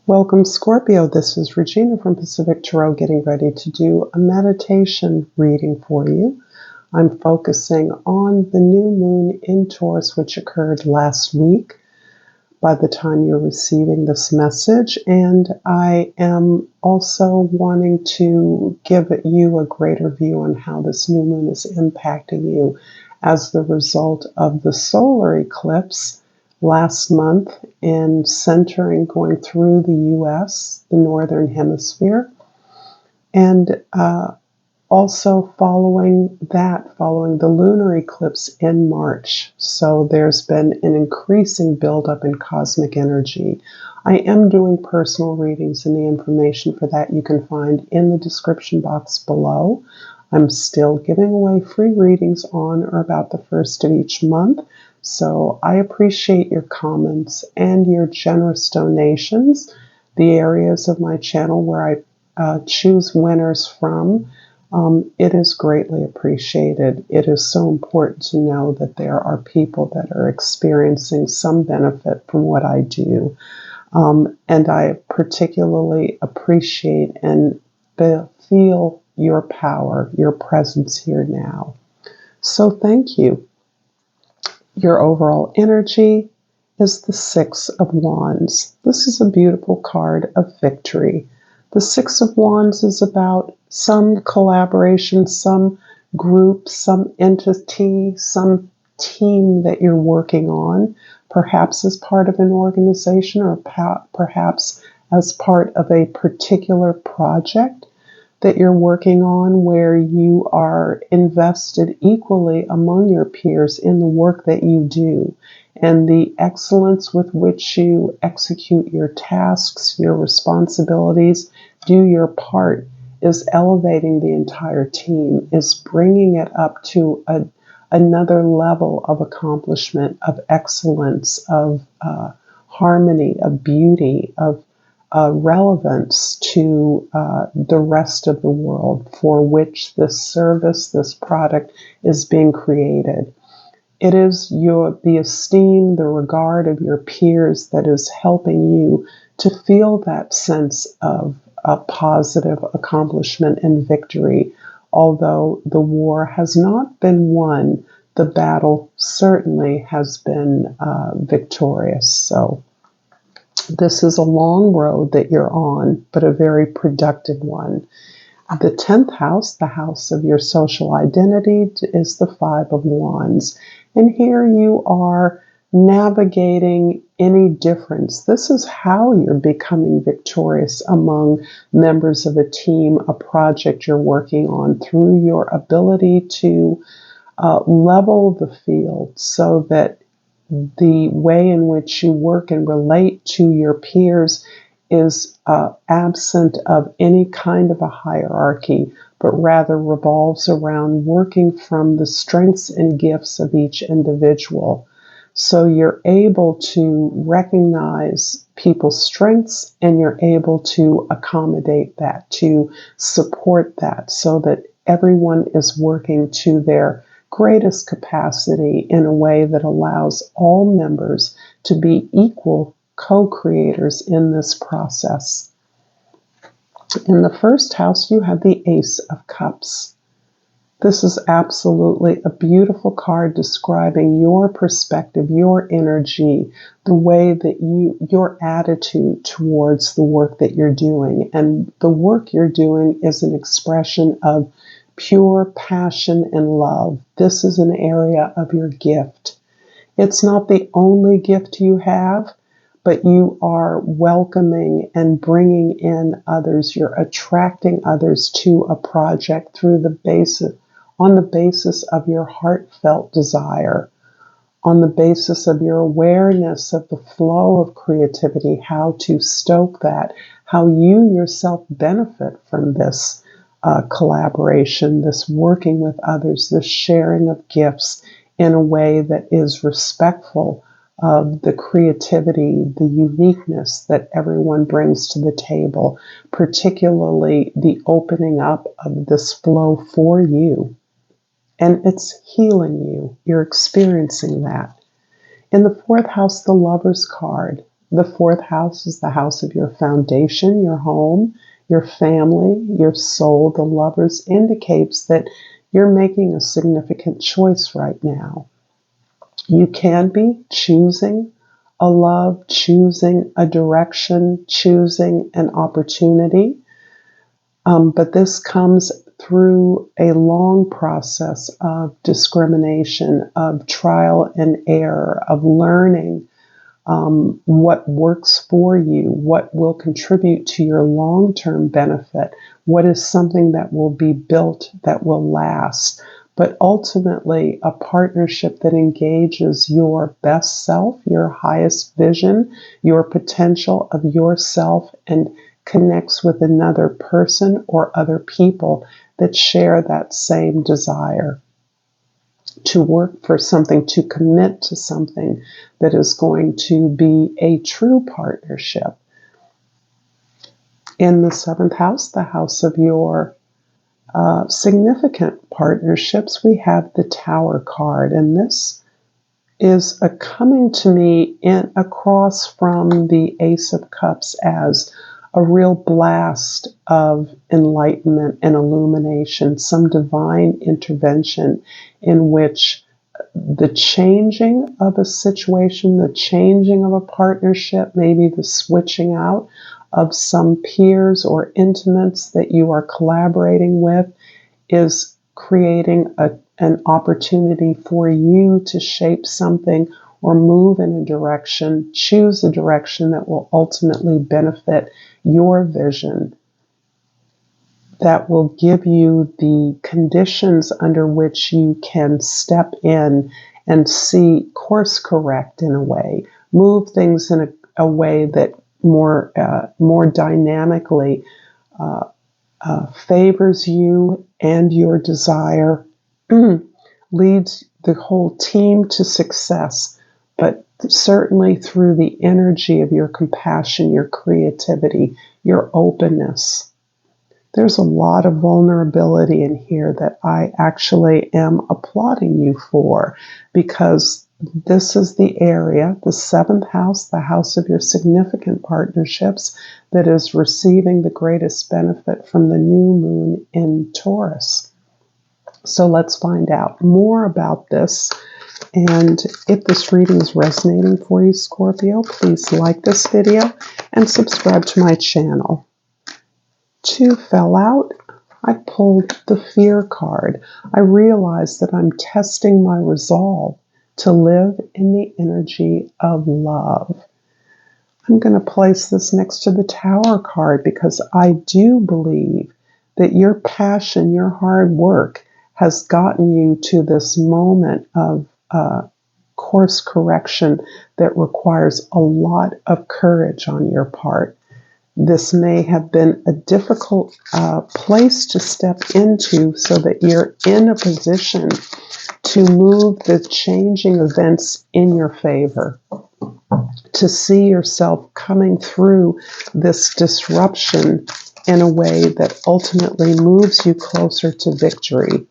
Welcome, Scorpio. This is Regina from Pacific Tarot getting ready to do a meditation reading for you. I'm focusing on the new moon in Taurus, which occurred last week by the time you're receiving this message. And I am also wanting to give you a greater view on how this new moon is impacting you as the result of the solar eclipse last month in centering going through the U.S., the Northern Hemisphere, and also following the lunar eclipse in March. So there's been an increasing buildup in cosmic energy. I am doing personal readings, and the information for that you can find in the description box below. I'm still giving away free readings on or about the first of each month. So I appreciate your comments and your generous donations. The areas of my channel where I choose winners from, it is greatly appreciated. It is so important to know that there are people that are experiencing some benefit from what I do. And I particularly appreciate and feel your power, your presence here now. So thank you. Your overall energy is the Six of Wands. This is a beautiful card of victory. The Six of Wands is about some collaboration, some group, some entity, some team that you're working on, perhaps as part of an organization or perhaps as part of a particular project that you're working on where you are invested equally among your peers in the work that you do. And the excellence with which you execute your tasks, your responsibilities, do your part is elevating the entire team, is bringing it up to another level of accomplishment, of excellence, of harmony, of beauty, of relevance to the rest of the world for which this service, this product is being created. It is the esteem, the regard of your peers that is helping you to feel that sense of a positive accomplishment and victory. Although the war has not been won, the battle certainly has been victorious. So this is a long road that you're on, but a very productive one. The 10th house, the house of your social identity, is the Five of Wands. And here you are navigating any difference. This is how you're becoming victorious among members of a team, a project you're working on, through your ability to level the field so that the way in which you work and relate to your peers is absent of any kind of a hierarchy, but rather revolves around working from the strengths and gifts of each individual. So you're able to recognize people's strengths and you're able to accommodate that, to support that, so that everyone is working to their greatest capacity in a way that allows all members to be equal co-creators in this process. In the first house, you have the Ace of Cups. This is absolutely a beautiful card describing your perspective, your energy, the way that your attitude towards the work that you're doing. And the work you're doing is an expression of pure passion and love. This is an area of your gift. It's not the only gift you have, but you are welcoming and bringing in others. You're attracting others to a project on the basis of your heartfelt desire, on the basis of your awareness of the flow of creativity, how to stoke that, how you yourself benefit from this collaboration, this working with others, this sharing of gifts in a way that is respectful of the creativity, the uniqueness that everyone brings to the table, particularly the opening up of this flow for you. And it's healing you. You're experiencing that. In the fourth house, the Lover's card. The fourth house is the house of your foundation, your home, your family, your soul. The Lovers indicates that you're making a significant choice right now. You can be choosing a love, choosing a direction, choosing an opportunity. But this comes through a long process of discrimination, of trial and error, of learning what works for you, what will contribute to your long-term benefit, what is something that will be built, that will last. But ultimately, a partnership that engages your best self, your highest vision, your potential of yourself, and connects with another person or other people that share that same desire to work for something, to commit to something that is going to be a true partnership. In the seventh house, the house of your significant partnerships, we have the Tower card, and this is a coming to me in across from the Ace of Cups as a real blast of enlightenment and illumination, some divine intervention in which the changing of a situation, the changing of a partnership, maybe the switching out of some peers or intimates that you are collaborating with is creating an opportunity for you to shape something or move in a direction, choose a direction that will ultimately benefit your vision, that will give you the conditions under which you can step in and course correct in a way, move things in a way that more dynamically favors you and your desire, leads the whole team to success, but certainly through the energy of your compassion, your creativity, your openness. There's a lot of vulnerability in here that I actually am applauding you for, because this is the area, the seventh house, the house of your significant partnerships, that is receiving the greatest benefit from the new moon in Taurus. So let's find out more about this. And if this reading is resonating for you, Scorpio, please like this video and subscribe to my channel. 2 fell out. I pulled the Fear card. I realized that I'm testing my resolve to live in the energy of love. I'm going to place this next to the Tower card because I do believe that your passion, your hard work has gotten you to this moment of course correction that requires a lot of courage on your part. This may have been a difficult place to step into so that you're in a position to move the changing events in your favor, to see yourself coming through this disruption in a way that ultimately moves you closer to victory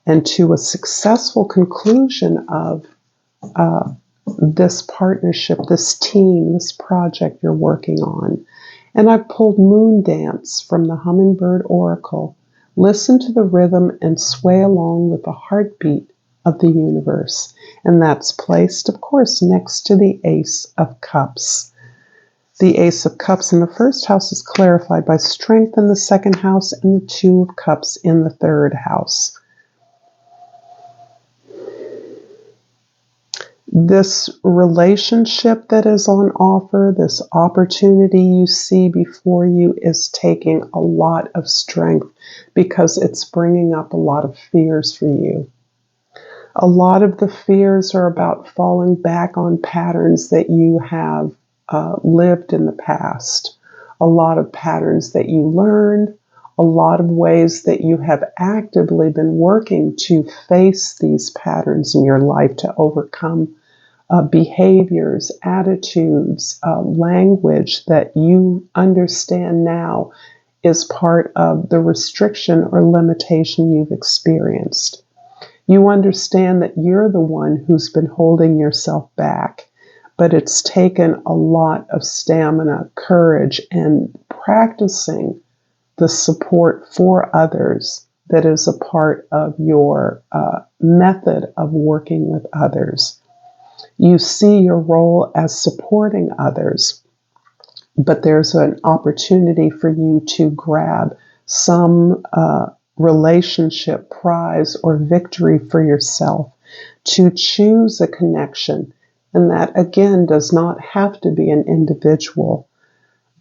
and to a successful conclusion of this partnership, this team, this project you're working on. And I pulled Moon Dance from the Hummingbird Oracle. Listen to the rhythm and sway along with the heartbeat of the universe. And that's placed, of course, next to the Ace of Cups. The Ace of Cups in the first house is clarified by strength in the second house and the Two of Cups in the third house. This relationship that is on offer, this opportunity you see before you, is taking a lot of strength because it's bringing up a lot of fears for you. A lot of the fears are about falling back on patterns that you have lived in the past, a lot of patterns that you learned, a lot of ways that you have actively been working to face these patterns in your life, to overcome behaviors, attitudes, language that you understand now is part of the restriction or limitation you've experienced. You understand that you're the one who's been holding yourself back, but it's taken a lot of stamina, courage, and practicing the support for others that is a part of your method of working with others. You see your role as supporting others, but there's an opportunity for you to grab some relationship prize or victory for yourself, to choose a connection. And that, again, does not have to be an individual,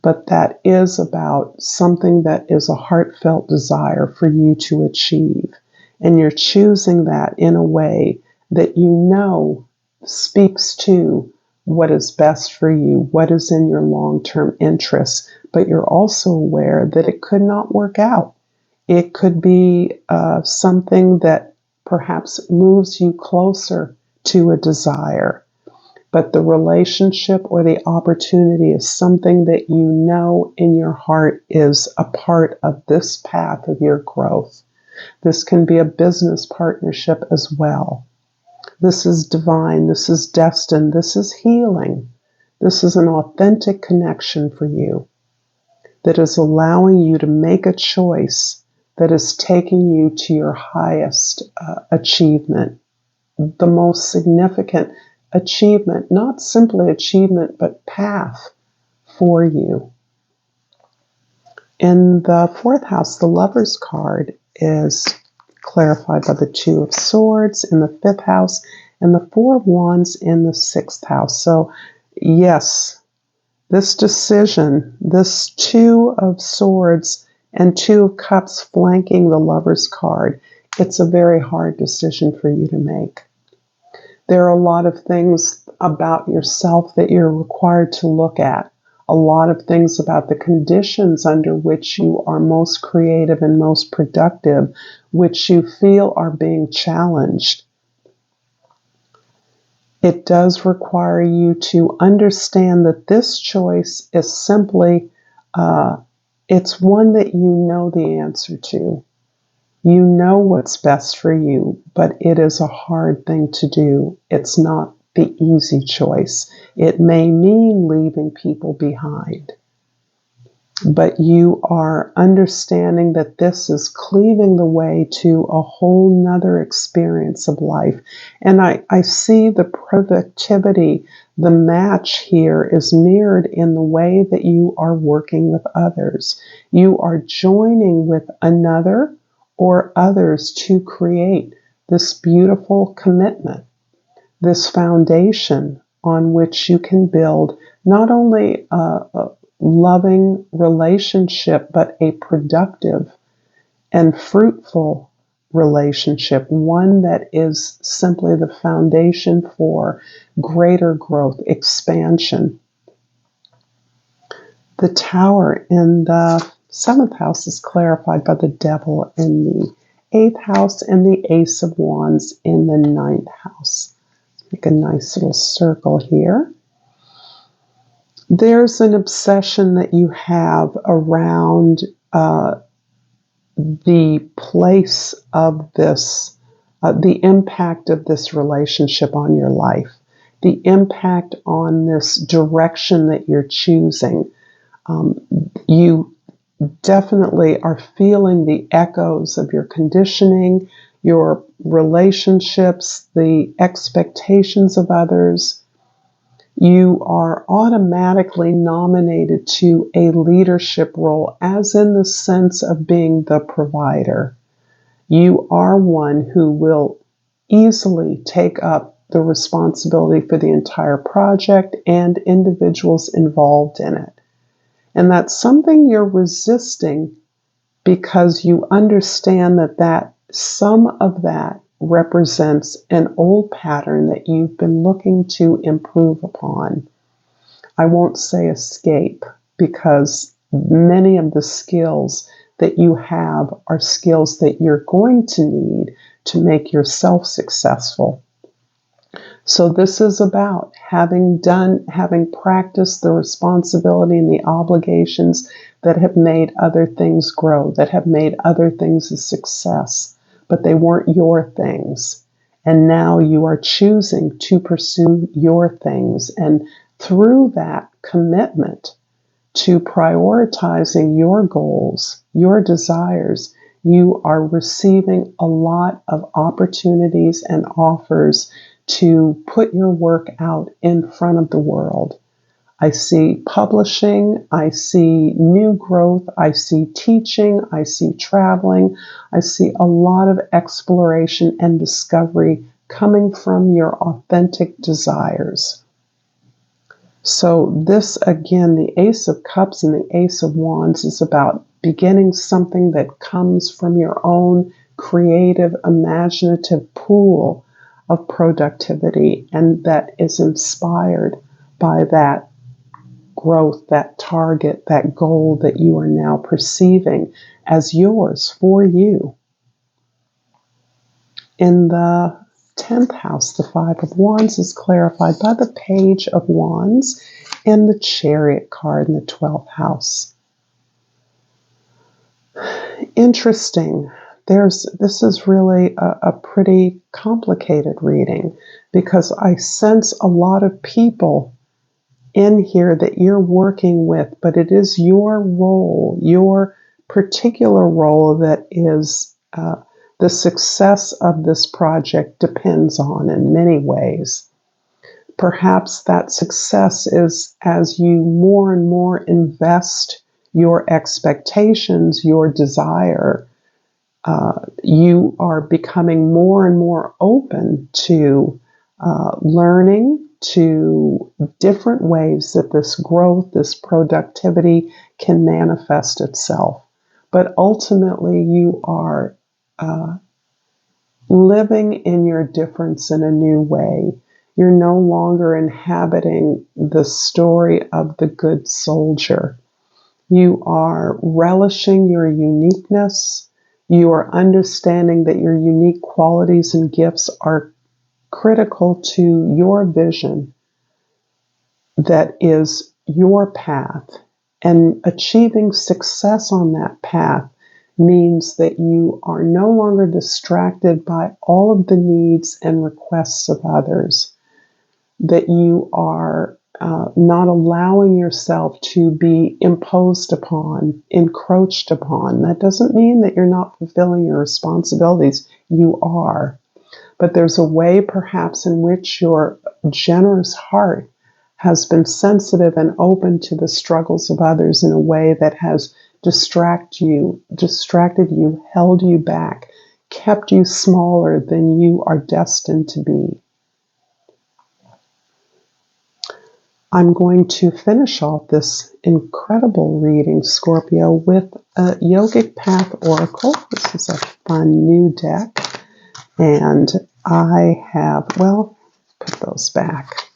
but that is about something that is a heartfelt desire for you to achieve. And you're choosing that in a way that you know speaks to what is best for you, what is in your long-term interests, but you're also aware that it could not work out. It could be something that perhaps moves you closer to a desire, but the relationship or the opportunity is something that you know in your heart is a part of this path of your growth. This can be a business partnership as well. This is divine, this is destined, this is healing. This is an authentic connection for you that is allowing you to make a choice that is taking you to your highest achievement, the most significant achievement, not simply achievement, but path for you. In the fourth house, the Lover's card is clarified by the Two of Swords in the fifth house and the Four of Wands in the sixth house. So, yes, this decision, this Two of Swords and Two of Cups flanking the Lover's card, it's a very hard decision for you to make. There are a lot of things about yourself that you're required to look at. A lot of things about the conditions under which you are most creative and most productive, which you feel are being challenged. It does require you to understand that this choice is simply, it's one that you know the answer to. You know what's best for you, but it is a hard thing to do. It's not the easy choice. It may mean leaving people behind, but you are understanding that this is cleaving the way to a whole nother experience of life. And I see the productivity, the match here is mirrored in the way that you are working with others. You are joining with another or others to create this beautiful commitment, this foundation on which you can build not only a loving relationship, but a productive and fruitful relationship, one that is simply the foundation for greater growth, expansion. The Tower in the seventh house is clarified by the Devil in the eighth house and the Ace of Wands in the ninth house. Make a nice little circle here. There's an obsession that you have around the place of this, the impact of this relationship on your life, the impact on this direction that you're choosing. You definitely are feeling the echoes of your conditioning, your relationships, the expectations of others. You are automatically nominated to a leadership role, as in the sense of being the provider. You are one who will easily take up the responsibility for the entire project and individuals involved in it. And that's something you're resisting because you understand that some of that represents an old pattern that you've been looking to improve upon. I won't say escape, because many of the skills that you have are skills that you're going to need to make yourself successful. So this is about having practiced the responsibility and the obligations that have made other things grow, that have made other things a success, but they weren't your things. And now you are choosing to pursue your things. And through that commitment to prioritizing your goals, your desires, you are receiving a lot of opportunities and offers to put your work out in front of the world. I see publishing, I see new growth, I see teaching, I see traveling, I see a lot of exploration and discovery coming from your authentic desires. So this, again, the Ace of Cups and the Ace of Wands is about beginning something that comes from your own creative, imaginative pool of productivity and that is inspired by that growth, that target, that goal that you are now perceiving as yours for you. In the 10th house, the Five of Wands is clarified by the Page of Wands and the Chariot card in the 12th house. Interesting. This is really a pretty complicated reading because I sense a lot of people in here that you're working with, but it is your role, your particular role that is the success of this project depends on in many ways. Perhaps that success is as you more and more invest your expectations, your desire, you are becoming more and more open to learning, to different ways that this growth, this productivity can manifest itself. But ultimately, you are living in your difference in a new way. You're no longer inhabiting the story of the good soldier. You are relishing your uniqueness. You are understanding that your unique qualities and gifts are critical to your vision that is your path. And achieving success on that path means that you are no longer distracted by all of the needs and requests of others, that you are not allowing yourself to be imposed upon, encroached upon. That doesn't mean that you're not fulfilling your responsibilities. You are. But there's a way perhaps in which your generous heart has been sensitive and open to the struggles of others in a way that has distracted you, held you back, kept you smaller than you are destined to be. I'm going to finish off this incredible reading, Scorpio, with a Yogic Path Oracle. This is a fun new deck. And I have, well, put those back.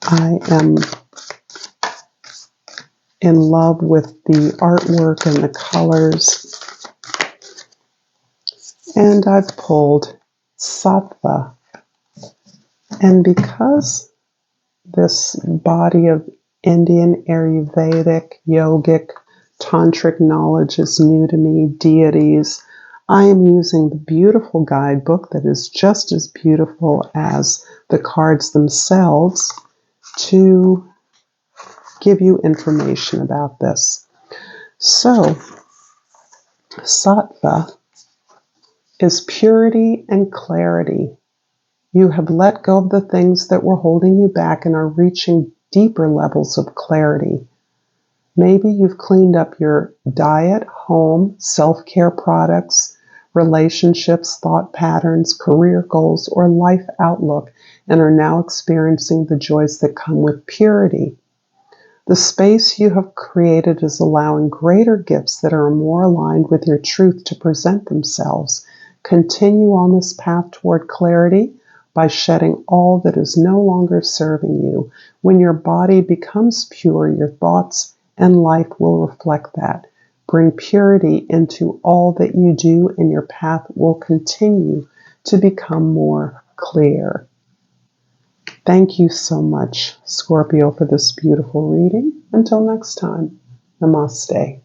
I am in love with the artwork and the colors. And I've pulled Sattva. And because this body of Indian, Ayurvedic, yogic, tantric knowledge is new to me, deities, I am using the beautiful guidebook that is just as beautiful as the cards themselves to give you information about this. So, Sattva is purity and clarity. You have let go of the things that were holding you back and are reaching deeper levels of clarity. Maybe you've cleaned up your diet, home, self-care products, relationships, thought patterns, career goals, or life outlook, and are now experiencing the joys that come with purity. The space you have created is allowing greater gifts that are more aligned with your truth to present themselves. Continue on this path toward clarity by shedding all that is no longer serving you. When your body becomes pure, your thoughts and life will reflect that. Bring purity into all that you do, and your path will continue to become more clear. Thank you so much, Scorpio, for this beautiful reading. Until next time, Namaste.